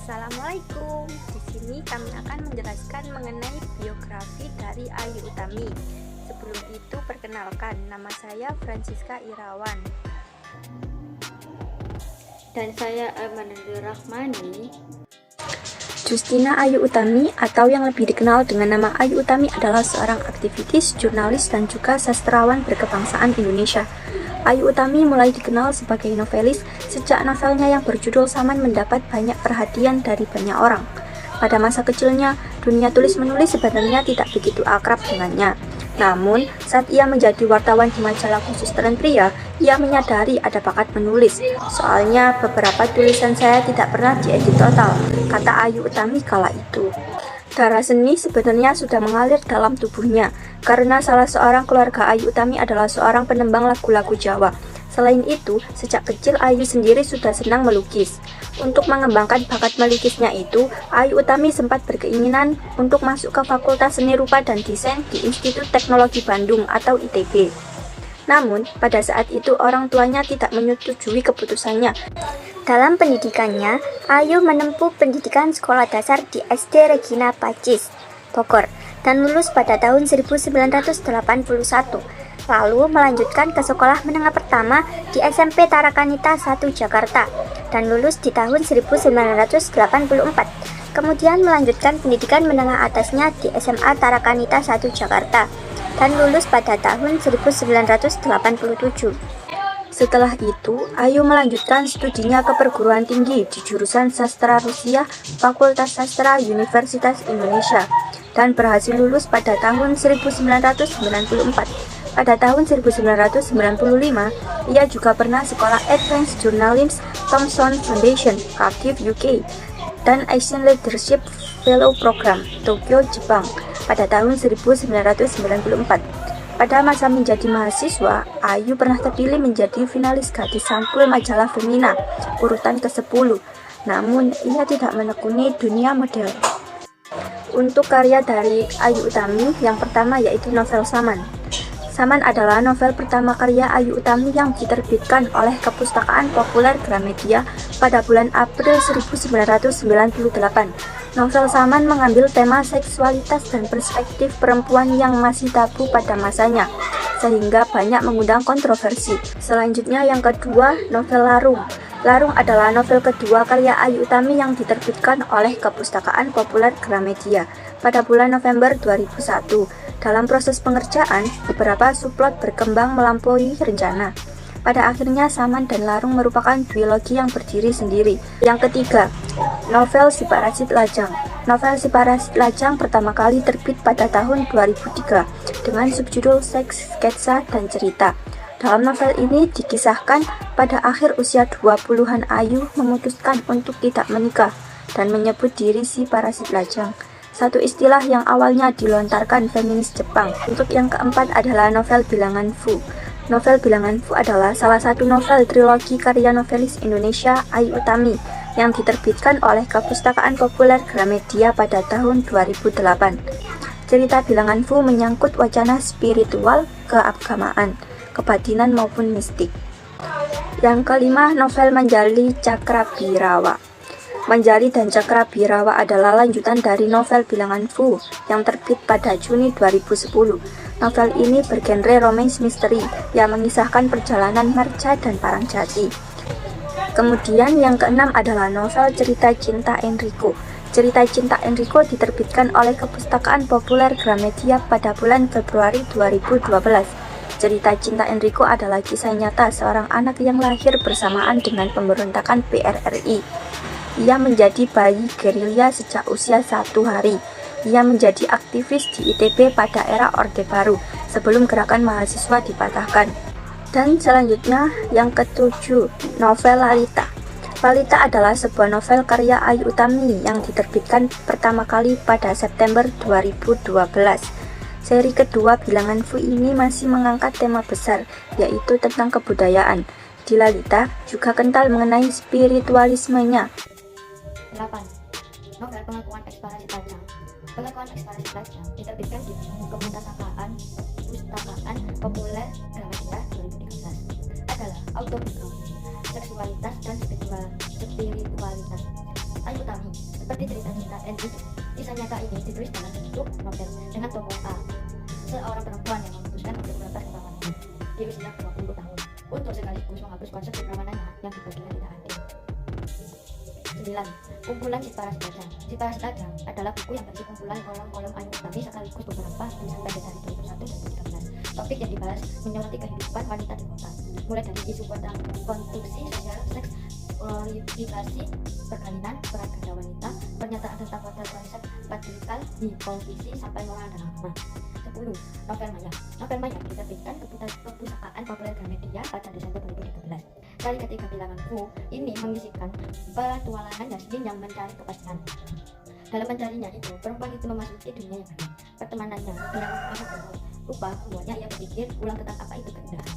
Assalamualaikum. Di sini kami akan menjelaskan mengenai biografi dari Ayu Utami. Sebelum itu perkenalkan, nama saya Francisca Irawan. Dan saya Amanul Rahmani. Justina Ayu Utami atau yang lebih dikenal dengan nama Ayu Utami adalah seorang aktivis, jurnalis, dan juga sastrawan berkebangsaan Indonesia. Ayu Utami mulai dikenal sebagai novelis sejak novelnya yang berjudul Saman mendapat banyak perhatian dari banyak orang. Pada masa kecilnya, dunia tulis-menulis sebenarnya tidak begitu akrab dengannya. Namun, saat ia menjadi wartawan di majalah khusus tren pria, ia menyadari ada bakat menulis. Soalnya, beberapa tulisan saya tidak pernah diedit total, kata Ayu Utami kala itu. Darah seni sebenarnya sudah mengalir dalam tubuhnya, karena salah seorang keluarga Ayu Utami adalah seorang penembang lagu-lagu Jawa. Selain itu, sejak kecil Ayu sendiri sudah senang melukis. Untuk mengembangkan bakat melukisnya itu, Ayu Utami sempat berkeinginan untuk masuk ke Fakultas Seni Rupa dan Desain di Institut Teknologi Bandung atau ITB. Namun, pada saat itu orang tuanya tidak menyetujui keputusannya. Dalam pendidikannya, Ayu menempuh pendidikan sekolah dasar di SD Regina Pacis, Bogor, dan lulus pada tahun 1981. Lalu melanjutkan ke sekolah menengah pertama di SMP Tarakanita 1 Jakarta, dan lulus di tahun 1984. Kemudian melanjutkan pendidikan menengah atasnya di SMA Tarakanita 1 Jakarta, dan lulus pada tahun 1987. Setelah itu, Ayu melanjutkan studinya ke perguruan tinggi di jurusan Sastra Rusia, Fakultas Sastra Universitas Indonesia, dan berhasil lulus pada tahun 1994. Pada tahun 1995, ia juga pernah sekolah Advanced Journalism Thomson Foundation, Cardiff, UK, dan Asian Leadership Fellow Program, Tokyo, Jepang, pada tahun 1994. Pada masa menjadi mahasiswa, Ayu pernah terpilih menjadi finalis gadis sampul majalah Femina, urutan ke-10. Namun, ia tidak menekuni dunia model. Untuk karya dari Ayu Utami, yang pertama yaitu novel Saman. Saman adalah novel pertama karya Ayu Utami yang diterbitkan oleh Kepustakaan Populer Gramedia pada bulan April 1998. Novel Saman mengambil tema seksualitas dan perspektif perempuan yang masih tabu pada masanya, sehingga banyak mengundang kontroversi. Selanjutnya yang kedua, novel Larung. Larung adalah novel kedua karya Ayu Utami yang diterbitkan oleh Kepustakaan Populer Gramedia pada bulan November 2001. Dalam proses pengerjaan, beberapa subplot berkembang melampaui rencana. Pada akhirnya, Saman dan Larung merupakan duologi yang berdiri sendiri. Yang ketiga, novel Si Parasit Lajang. Novel Si Parasit Lajang pertama kali terbit pada tahun 2003 dengan subjudul Seks, Sketsa, dan Cerita. Dalam novel ini dikisahkan pada akhir usia 20-an Ayu memutuskan untuk tidak menikah dan menyebut diri Si Parasit Lajang, satu istilah yang awalnya dilontarkan feminis Jepang. Untuk yang keempat adalah novel Bilangan Fu. Novel Bilangan Fu adalah salah satu novel trilogi karya novelis Indonesia Ayu Utami yang diterbitkan oleh Kepustakaan Populer Gramedia pada tahun 2008. Cerita Bilangan Fu menyangkut wacana spiritual, keagamaan, kebatinan maupun mistik. Yang kelima, novel Manjali Cakrabirawa. Manjali dan Cakrabirawa adalah lanjutan dari novel Bilangan Fu yang terbit pada Juni 2010. Novel ini bergenre romance misteri yang mengisahkan perjalanan Marca dan Parangjati. Kemudian yang keenam adalah novel Cerita Cinta Enrico. Cerita Cinta Enrico diterbitkan oleh Kepustakaan Populer Gramedia pada bulan Februari 2012. Cerita Cinta Enrico adalah kisah nyata seorang anak yang lahir bersamaan dengan pemberontakan PRRI. Ia menjadi bayi gerilya sejak usia 1 hari. Ia menjadi aktivis di ITB pada era Orde Baru, sebelum gerakan mahasiswa dipatahkan. Dan selanjutnya, yang ketujuh, novel Lalita. Lalita adalah sebuah novel karya Ayu Utami yang diterbitkan pertama kali pada September 2012. Seri kedua Bilangan Fu ini masih mengangkat tema besar, yaitu tentang kebudayaan. Di Lalita juga kental mengenai spiritualismenya. 8. Novel Pengakuan Eksplorasi Lajang. Pengakuan Eksplorasi Lajang diterbitkan di Kepustakaan Populer Gramedia 2013. Adalah autobiografi seksualitas dan spiritualitas Ayu Utami. seperti cerita cinta Andrew. Kisah nyata ini ditulis dalam bentuk novel dengan tokoh A, seorang perempuan yang memutuskan untuk menetas keperawanan di usia 20 tahun untuk sekaligus menghapus konsep keperawannannya yang dibaginya tidak adil. 9. Kumpulan Si Paras Lajang. Si Paras Lajang adalah buku yang berisi kumpulan kolom-kolom Ayu Utami sekaligus beberapa tulisan pendek dari 2001 dan 2013. Topik yang dibahas menyoroti kehidupan wanita di kota, mulai dari isu konstruksi sosial, seks, glorifikasi perkawinan, peran ganda wanita, pernyataan tentang model konsep patriarkal di politisi sampai moral dan agama. 10. Novel Maya. Novel Maya diterbitkan Perpustakaan Populer Gramedia pada Desember 2013. Kali ketiga bilangan Fu ini mengisikan petualangan Yasmin yang mencari kepastian. Dalam mencarinya itu, perempuan itu memasuki dunia yang baru. Pertemanannya dengan orang lupa membuatnya ia berpikir ulang tentang apa itu keindahan.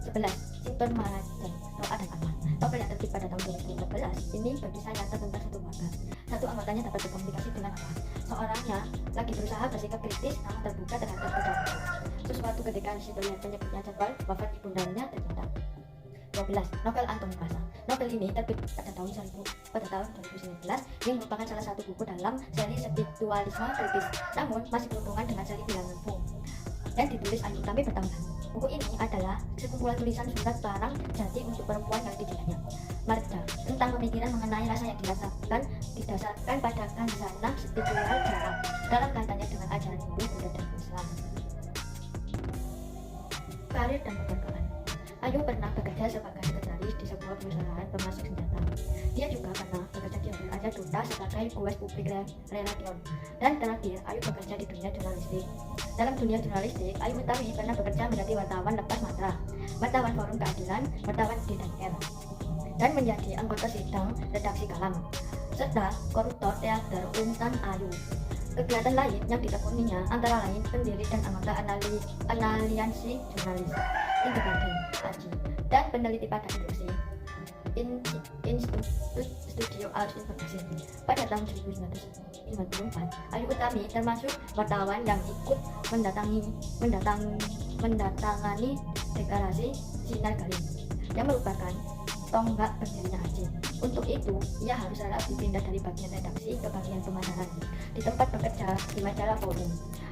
11. Sinton Marajeng, Doa dan Amal. Novel yang terbit pada tahun 2014 ini berkisah nyata tentang satu keluarga. Satu anggotanya dapat berkomunikasi dengan Allah. Seorangnya lagi berusaha bersikap kritis namun terbuka terhadap kebenaran. Sesuatu ketika Sinton yang penyebutnya jebal, wafat ibundanya ternyata. 12. Novel Antoni Praza. Novel ini terbit pada tahun 2019 yang merupakan salah satu buku dalam seri spiritualisme kritis, namun masih berhubungan dengan seri bilangan Fu dan ditulis Ayu Utami bertahun-tahun. Buku ini adalah sekumpulan tulisan surat barang jati untuk perempuan yang dicintainya, Marda, tentang pemikiran mengenai rasa yang didasarkan pada kansana spiritual jarak dalam kaitannya dengan ajaran Hindu, Buddha, dan Islam. Karir dan pekerjaan. Ayu pernah bekerja sebagai sekretaris di sebuah perusahaan pemasok senjata. Dia juga pernah bekerja di Hotel Asia Duta sebagai pegawai publik relation. Dan terakhir, Ayu bekerja di dunia jurnalistik. Dalam dunia jurnalistik, Ayu Utami pernah bekerja menjadi wartawan lepas matra, wartawan forum keadilan, wartawan di daerah, dan menjadi anggota sidang redaksi Kalam, serta koruptor teater Untan Ayu. Kegiatan lain yang ditekuninya antara lain pendiri dan anggota Aliansi Jurnalis Independen (AJI) dan peneliti pada Institut Studio Arts Informasi. Pada tahun 1994, Ayu Utami termasuk wartawan yang ikut mendatangani deklarasi Sinar Galin yang merupakan tonggak berdirinya AJI. Untuk itu, ia harus rela dipindah dari bagian redaksi ke bagian pemasaran di tempat bekerja di majalah Forum.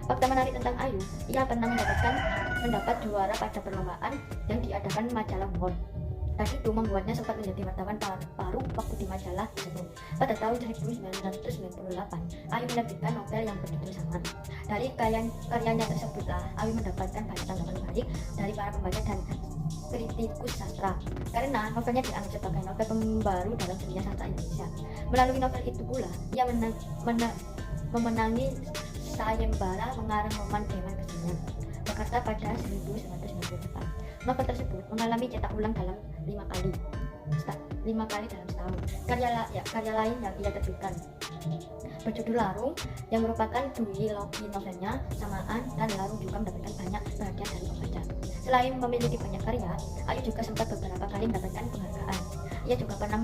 Fakta menarik tentang Ayu, ia pernah mendapat juara pada perlombaan yang diadakan majalah World. Dan itu membuatnya sempat menjadi wartawan paruh waktu di majalah tersebut. Pada tahun 1998, Ayu menerbitkan novel yang berjudul sama. Dari karyanya tersebutlah Ayu mendapatkan banyak tanggapan baik dari para pembaca dan kritikus sastra, karena novelnya dianggap sebagai novel pembaru dalam dunia sastra Indonesia. Melalui novel itu pula, ia memenangi sayembara mengarang roman Dewan Kesenian Jakarta pada 1998. Novel tersebut mengalami cetak ulang dalam 5 kali dalam setahun. Karya lain yang ia terbitkan berjudul Larung yang merupakan duologi novelnya Samaan, dan Larung juga mendapatkan banyak perhatian dari pembaca. Selain memiliki banyak karya, Ayu juga sempat beberapa kali mendapatkan penghargaan. Ia juga pernah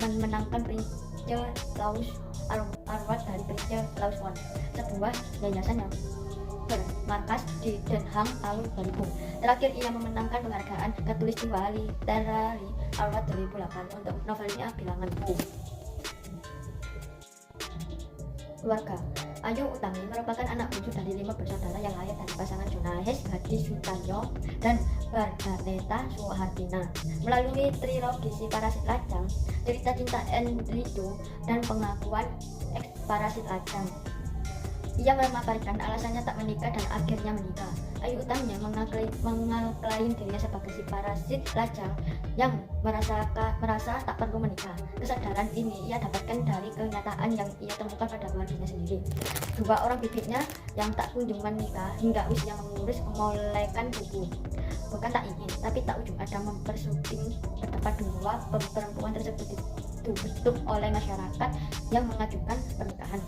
menangkan Prince Laus Award dari Prince Laus One, sebuah yayasan yang bermarkas di Den Haag tahun 2000. Terakhir, ia memenangkan penghargaan Katulistiwa Literary Award 2008 untuk novelnya Bilangan Fu. Keluarga. Ayu Utami merupakan anak bungsu dari 5 bersaudara yang lahir dari pasangan jurnalis Hadi Sutanyo dan Margareta Suhartina. Melalui trilogi Si Parasit Lajang, cerita cinta Enrico, dan pengakuan eks Parasit Lajang, ia memaparkan alasannya tak menikah dan akhirnya menikah. Ayu Utami mengaklaim dirinya sebagai si parasit lajang yang merasa tak perlu menikah. Kesadaran ini ia dapatkan dari kenyataan yang ia temukan pada keluarganya sendiri. 2 orang bibitnya yang tak kunjung menikah hingga usia mengurus memolehkan buku. Bukan tak ingin, tapi tak ujung ada mempersuting betapa 2 perempuan tersebut ditutup oleh masyarakat yang mengajukan pernikahan.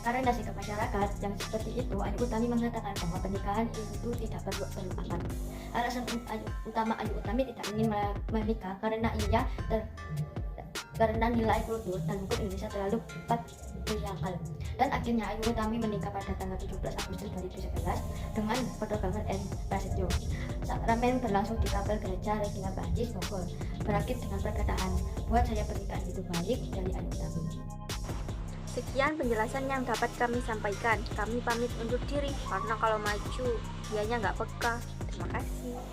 Karena sikap masyarakat yang seperti itu, Ayu Utami mengatakan bahwa pernikahan itu tidak perlu apa. Alasan utama Ayu Utami tidak ingin menikah karena karena nilai kultur dan hukum Indonesia terlalu patriarkal. Dan akhirnya Ayu Utami menikah pada tanggal 17 Agustus 2011 dengan penerbangan N. Prasetyo. Sakramen berlangsung di kapel gereja Regina Pacis, Bogor. Berakhir dengan perkataan, "Buat saya pernikahan itu baik" dari Ayu Utami. Sekian penjelasan yang dapat kami sampaikan. Kami pamit undur diri karena kalau maju dianya nggak peka. Terima kasih.